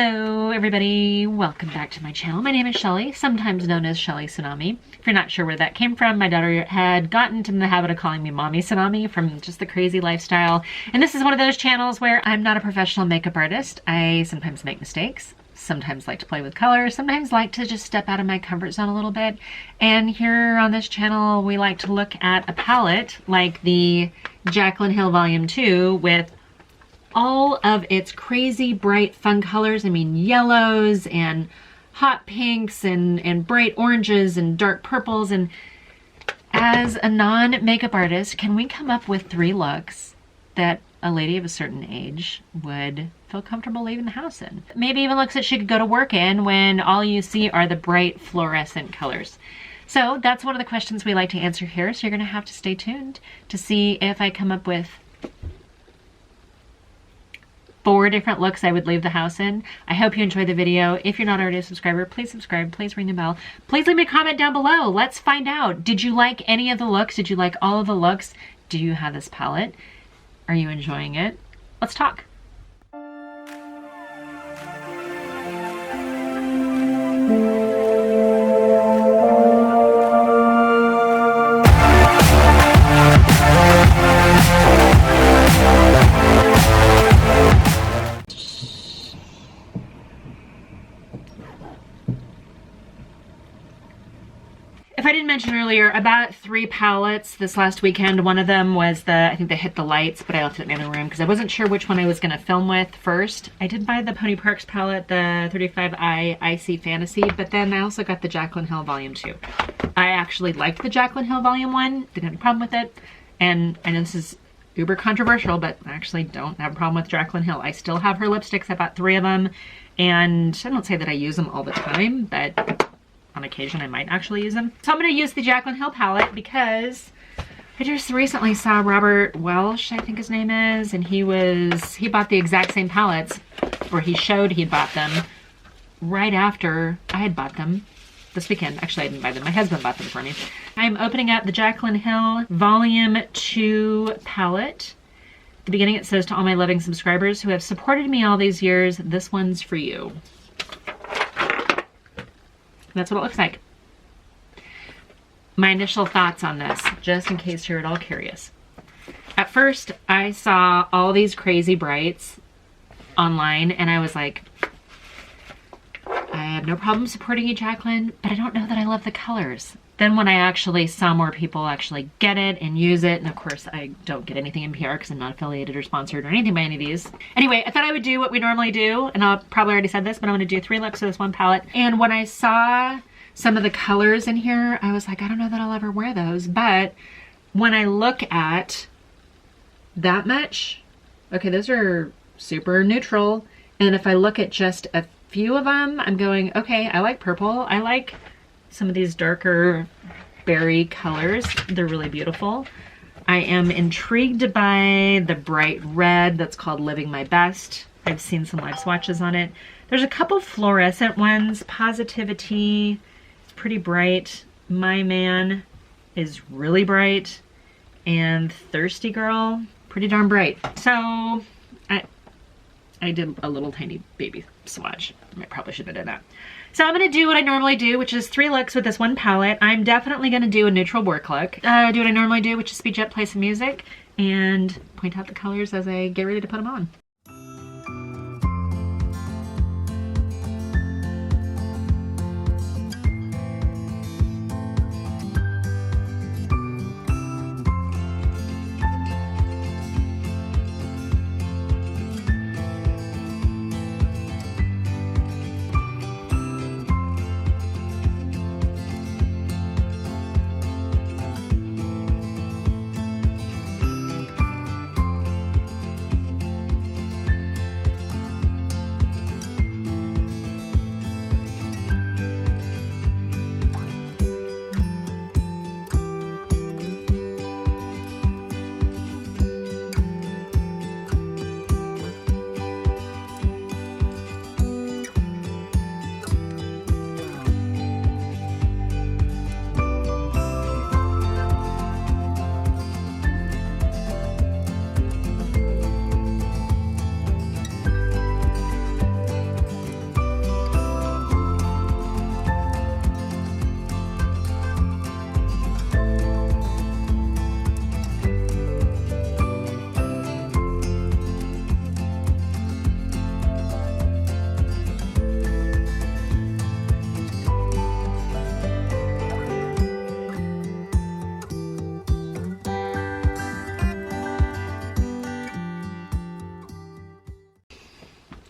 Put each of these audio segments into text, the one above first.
Hello everybody, welcome back to my channel. My name is Shelly, sometimes known as Shelly Tsunami. If you're not sure where that came from, my daughter had gotten into the habit of calling me Mommy Tsunami from just the crazy lifestyle. And this is one of those channels where I'm not a professional makeup artist. I sometimes make mistakes, sometimes like to play with color, sometimes like to just step out of my comfort zone a little bit. And here on this channel, we like to look at a palette like the Jaclyn HIll VII with all of its crazy bright fun colors. I mean, yellows and hot pinks and bright oranges and dark purples. And as a non-makeup artist, can we come up with 3 looks that a lady of a certain age would feel comfortable leaving the house in? Maybe even looks that she could go to work in when all you see are the bright fluorescent colors. So that's one of the questions we like to answer here. So you're gonna have to stay tuned to see if I come up with 4 different looks I would leave the house in. I hope you enjoyed the video. If you're not already a subscriber, please subscribe, please ring the bell. Please leave me a comment down below. Let's find out. Did you like any of the looks? Did you like all of the looks? Do you have this palette? Are you enjoying it? Let's talk. If I didn't mention earlier, I bought 3 palettes this last weekend. One of them was I think they hit the lights, but I left it in the other room because I wasn't sure which one I was going to film with first. I did buy the Pony Parks palette, the 35i Icy Fantasy, but then I also got the Jaclyn HIll VII. I actually liked the Jaclyn HIll VII, didn't have a problem with it. And I know this is uber controversial, but I actually don't have a problem with Jaclyn HIll. I still have her lipsticks. I bought 3 of them, and I don't say that I use them all the time, but on occasion I might actually use them. So I'm going to use the Jaclyn HIll palette because I just recently saw Robert Welsh, I think his name is, and he bought the exact same palettes, or he showed he'd bought them right after I had bought them this weekend. Actually, I didn't buy them. My husband bought them for me. I'm opening up the Jaclyn HIll Volume 2 palette. At the beginning it says, "To all my loving subscribers who have supported me all these years, this one's for you." That's what it looks like. My initial thoughts on this, just in case you're at all curious. At first, I saw all these crazy brights online, and I was like, I have no problem supporting you, Jaclyn, but I don't know that I love the colors. Then when I actually saw more people actually get it and use it, and of course I don't get anything in PR because I'm not affiliated or sponsored or anything by any of these. Anyway, I thought I would do what we normally do, and I'll probably already said this, but I'm gonna do 3 looks of this one palette. And when I saw some of the colors in here, I was like, I don't know that I'll ever wear those. But when I look at that much, okay, those are super neutral. And if I look at just a few of them, I'm going, okay, I like purple. I like some of these darker berry colors. They're really beautiful. I am intrigued by the bright red that's called Living My Best. I've seen some live swatches on it. There's a couple fluorescent ones. Positivity, it's pretty bright. My Man is really bright. And Thirsty Girl, pretty darn bright. So I did a little tiny baby swatch. I probably should have done that. So I'm going to do what I normally do, which is 3 looks with this one palette. I'm definitely going to do a neutral work look. Do what I normally do, which is speed up, play some music, and point out the colors as I get ready to put them on.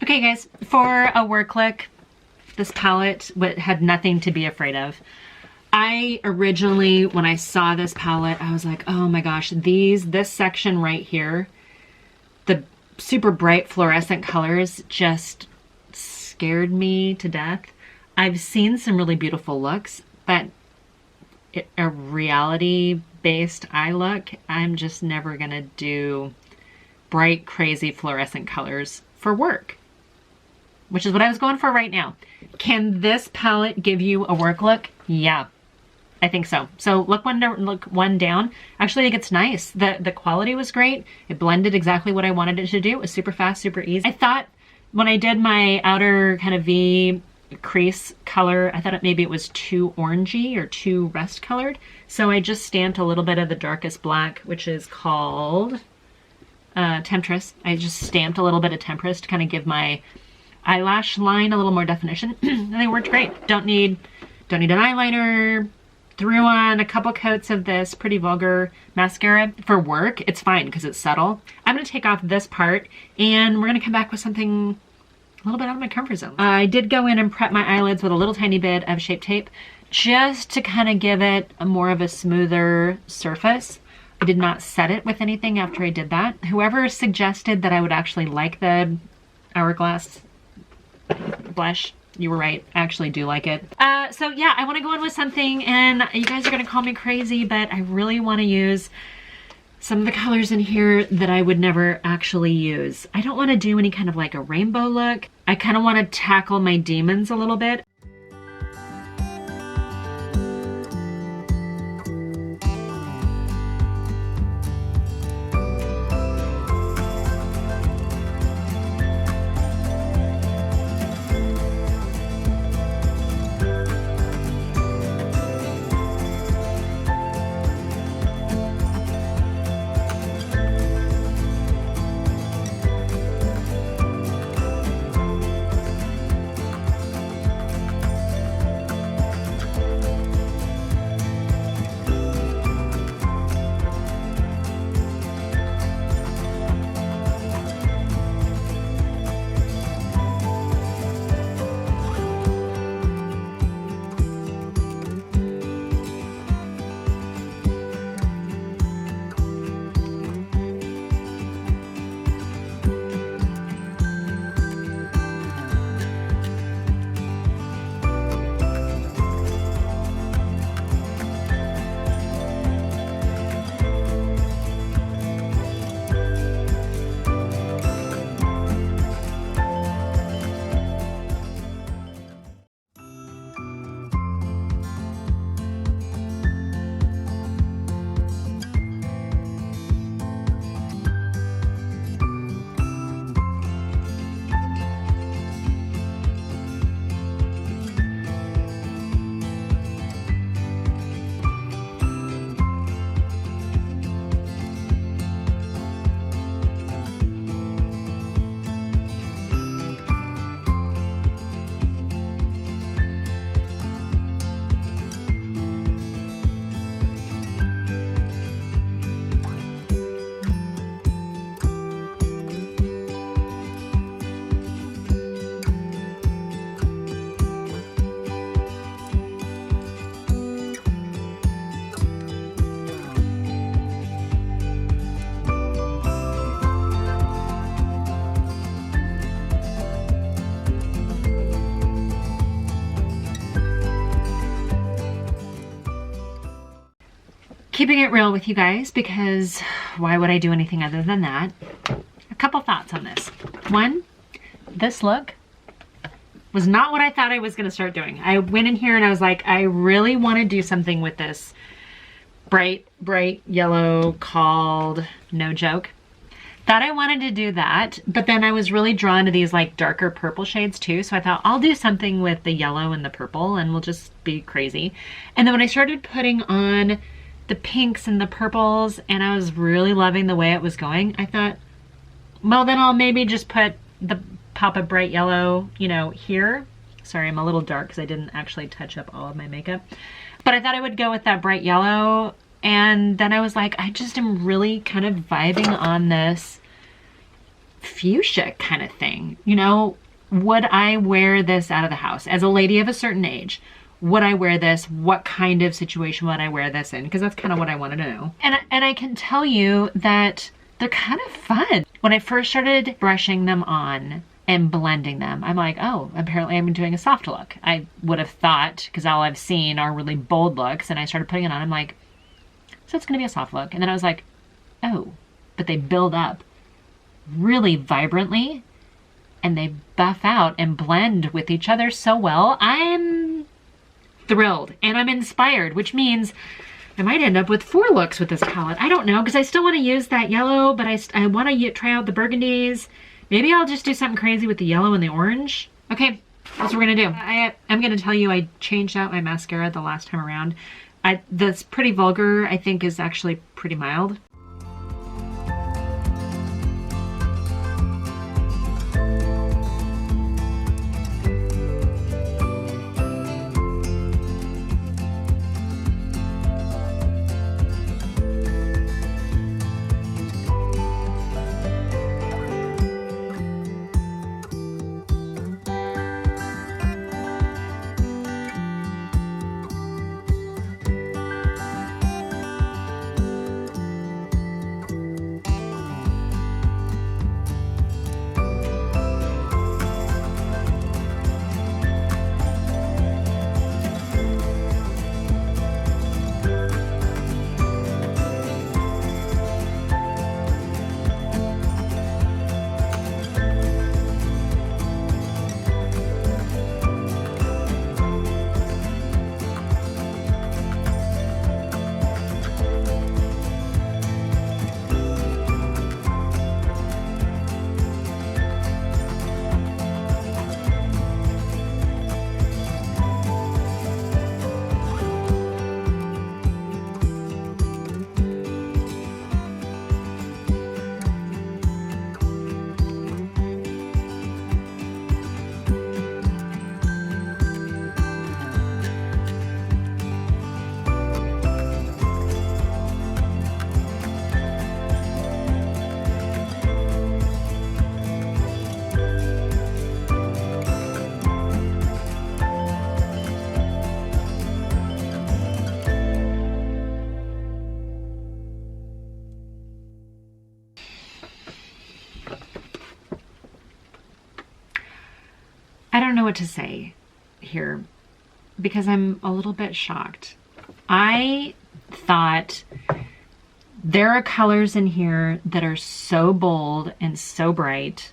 Okay guys, for a work look, this palette had nothing to be afraid of. I originally, when I saw this palette, I was like, oh my gosh, this section right here, the super bright fluorescent colors just scared me to death. I've seen some really beautiful looks, but a reality-based eye look, I'm just never gonna do bright, crazy fluorescent colors for work, which is what I was going for right now. Can this palette give you a work look? Yeah, I think so. So look one down. Actually, I think it's nice. The quality was great. It blended exactly what I wanted it to do. It was super fast, super easy. I thought when I did my outer kind of V crease color, I thought maybe it was too orangey or too rust colored. So I just stamped a little bit of the darkest black, which is called Temptress. I just stamped a little bit of Temptress to kind of give my eyelash line a little more definition. And they worked great. Don't need an eyeliner. Threw on a couple coats of this Pretty Vulgar mascara. For work, it's fine because it's subtle. I'm gonna take off this part and we're gonna come back with something a little bit out of my comfort zone. I did go in and prep my eyelids with a little tiny bit of Shape Tape just to kind of give it a more of a smoother surface. I did not set it with anything after I did that. Whoever suggested that I would actually like the Hourglass blush, you were right. I actually do like it. So yeah, I want to go in with something, and you guys are going to call me crazy, but I really want to use some of the colors in here that I would never actually use. I don't want to do any kind of like a rainbow look. I kind of want to tackle my demons a little bit. Keeping it real with you guys, because why would I do anything other than that? A couple thoughts on this. One, this look was not what I thought I was going to start doing. I went in here and I was like, I really want to do something with this bright yellow called No Joke. Thought I wanted to do that, but then I was really drawn to these like darker purple shades too, so I thought I'll do something with the yellow and the purple and we'll just be crazy. And then when I started putting on the pinks and the purples and I was really loving the way it was going, I thought, well then I'll maybe just put the pop of bright yellow, you know, here. Sorry, I'm a little dark because I didn't actually touch up all of my makeup. But I thought I would go with that bright yellow, and then I was like, I just am really kind of vibing on this fuchsia kind of thing. You know, would I wear this out of the house? As a lady of a certain age, would I wear this? What kind of situation would I wear this in? Because that's kind of what I wanted to know. And I can tell you that they're kind of fun. When I first started brushing them on and blending them, I'm like, oh, apparently I'm doing a soft look. I would have thought, because all I've seen are really bold looks, and I started putting it on, I'm like, so it's gonna be a soft look. And then I was like, oh, but they build up really vibrantly and they buff out and blend with each other so well. I'm thrilled and I'm inspired, which means I might end up with 4 looks with this palette. I don't know, because I still want to use that yellow, but I want to try out the burgundies. Maybe I'll just do something crazy with the yellow and the orange. Okay, that's what we're gonna do. I'm gonna tell you I changed out my mascara the last time around. That's Pretty Vulgar, I think, is actually pretty mild. I don't know what to say here because I'm a little bit shocked. I thought there are colors in here that are so bold and so bright.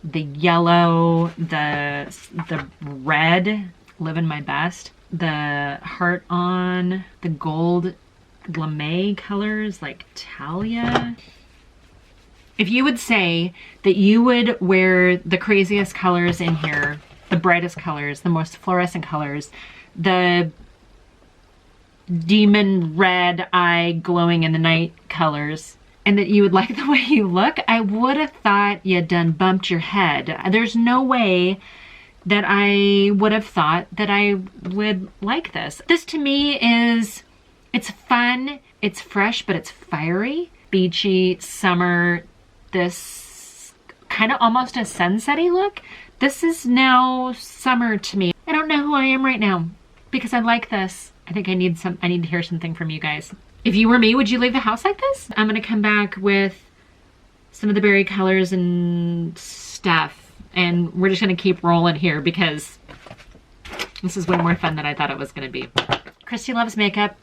The yellow, the red, living my best. The heart on, the gold lame colors like Talia. If you would say that you would wear the craziest colors in here, the brightest colors, the most fluorescent colors, the demon red eye glowing in the night colors, and that you would like the way you look, I would have thought you done bumped your head. There's no way that I would have thought that I would like this. This to me is, it's fun, it's fresh, but it's fiery, beachy, summer, this kind of almost a sunsetty look. This is now summer to me. I don't know who I am right now because I like this. I think I need to hear something from you guys. If you were me, would you leave the house like this? I'm gonna come back with some of the berry colors and stuff, and we're just gonna keep rolling here because this is way more fun than I thought it was gonna be. Christy Loves Makeup,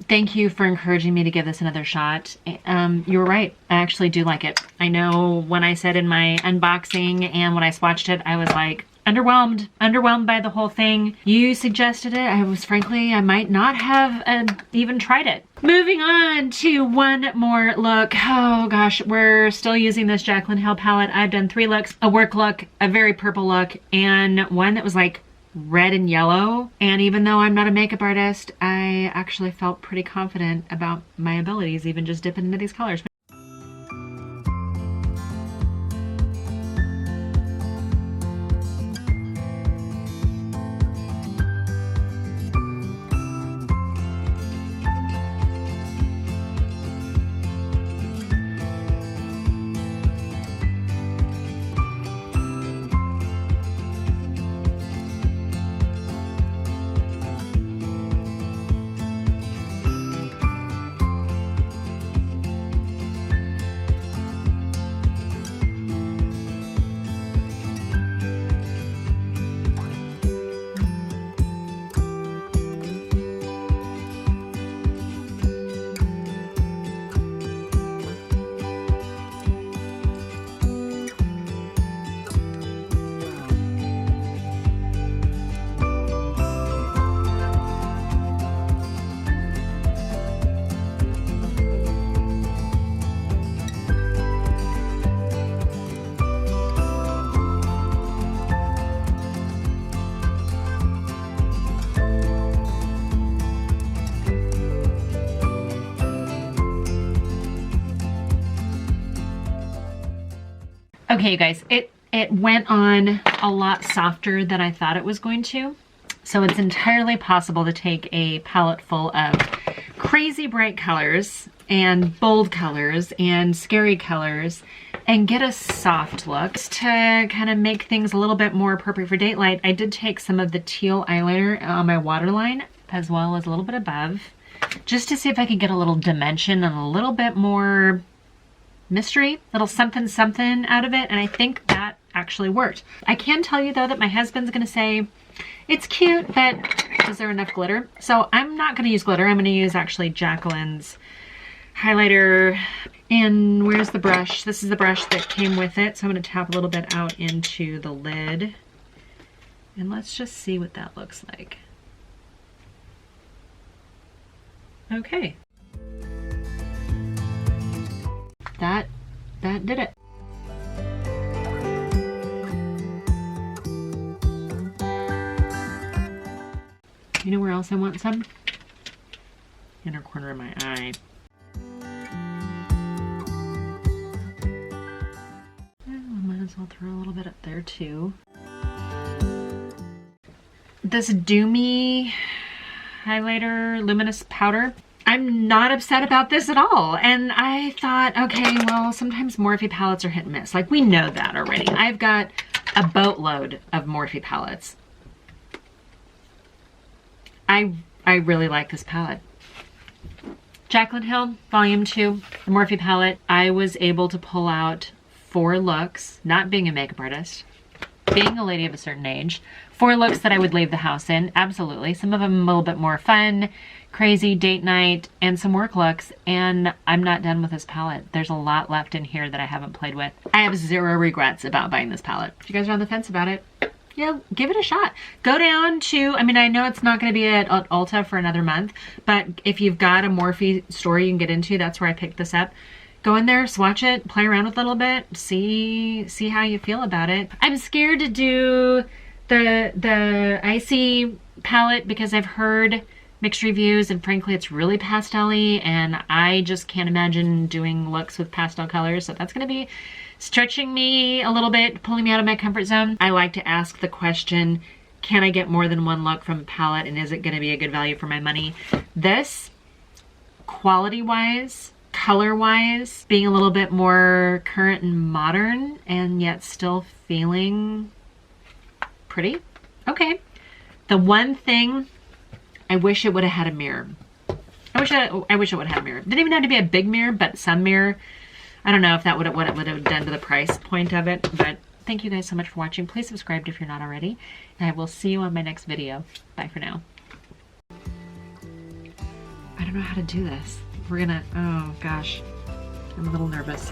thank you for encouraging me to give this another shot. You were right, I actually do like it. I know when I said in my unboxing and when I swatched it, I was like, underwhelmed by the whole thing. You suggested it. I might not have even tried it. Moving on to one more look. Oh gosh, we're still using this Jaclyn Hill palette. I've done 3 looks, a work look, a very purple look, and one that was like red and yellow. And even though I'm not a makeup artist, I actually felt pretty confident about my abilities, even just dipping into these colors. Okay, you guys, it went on a lot softer than I thought it was going to. So it's entirely possible to take a palette full of crazy bright colors and bold colors and scary colors and get a soft look. To kind of make things a little bit more appropriate for daylight, I did take some of the teal eyeliner on my waterline as well as a little bit above, just to see if I could get a little dimension and a little bit more mystery, little something something out of it, and I think that actually worked. I can tell you though that my husband's gonna say, it's cute, but is there enough glitter? So I'm not gonna use glitter. I'm gonna use actually Jaclyn's highlighter. And where's the brush? This is the brush that came with it. So I'm gonna tap a little bit out into the lid. And let's just see what that looks like. Okay. That did it. You know where else I want some? Inner corner of my eye. I might as well throw a little bit up there too. This Doomy highlighter luminous powder, I'm not upset about this at all. And I thought, okay, well, sometimes Morphe palettes are hit and miss. Like, we know that already. I've got a boatload of Morphe palettes. I really like this palette. Jaclyn Hill Volume 2, the Morphe palette. I was able to pull out 4 looks, not being a makeup artist, being a lady of a certain age, 4 looks that I would leave the house in, absolutely. Some of them a little bit more fun, crazy date night, and some work looks, and I'm not done with this palette. There's a lot left in here that I haven't played with. I have 0 regrets about buying this palette. If you guys are on the fence about it, yeah, give it a shot. Go down to, I mean, I know it's not going to be at Ulta for another month, but if you've got a Morphe store you can get into, that's where I picked this up. Go in there, swatch it, play around with it a little bit, see how you feel about it. I'm scared to do the Icy palette because I've heard mixed reviews, and frankly it's really pastel-y, and I just can't imagine doing looks with pastel colors, so that's going to be stretching me a little bit, pulling me out of my comfort zone. I like to ask the question, can I get more than one look from a palette, and is it going to be a good value for my money? This, quality-wise, color-wise, being a little bit more current and modern, and yet still feeling pretty. Okay. The one thing, I wish it would have had a mirror. I wish it would have had a mirror. Didn't even have to be a big mirror, but some mirror. I don't know if that what it would have done to the price point of it, but thank you guys so much for watching. Please subscribe if you're not already, and I will see you on my next video. Bye for now. I don't know how to do this. We're gonna, oh gosh, I'm a little nervous.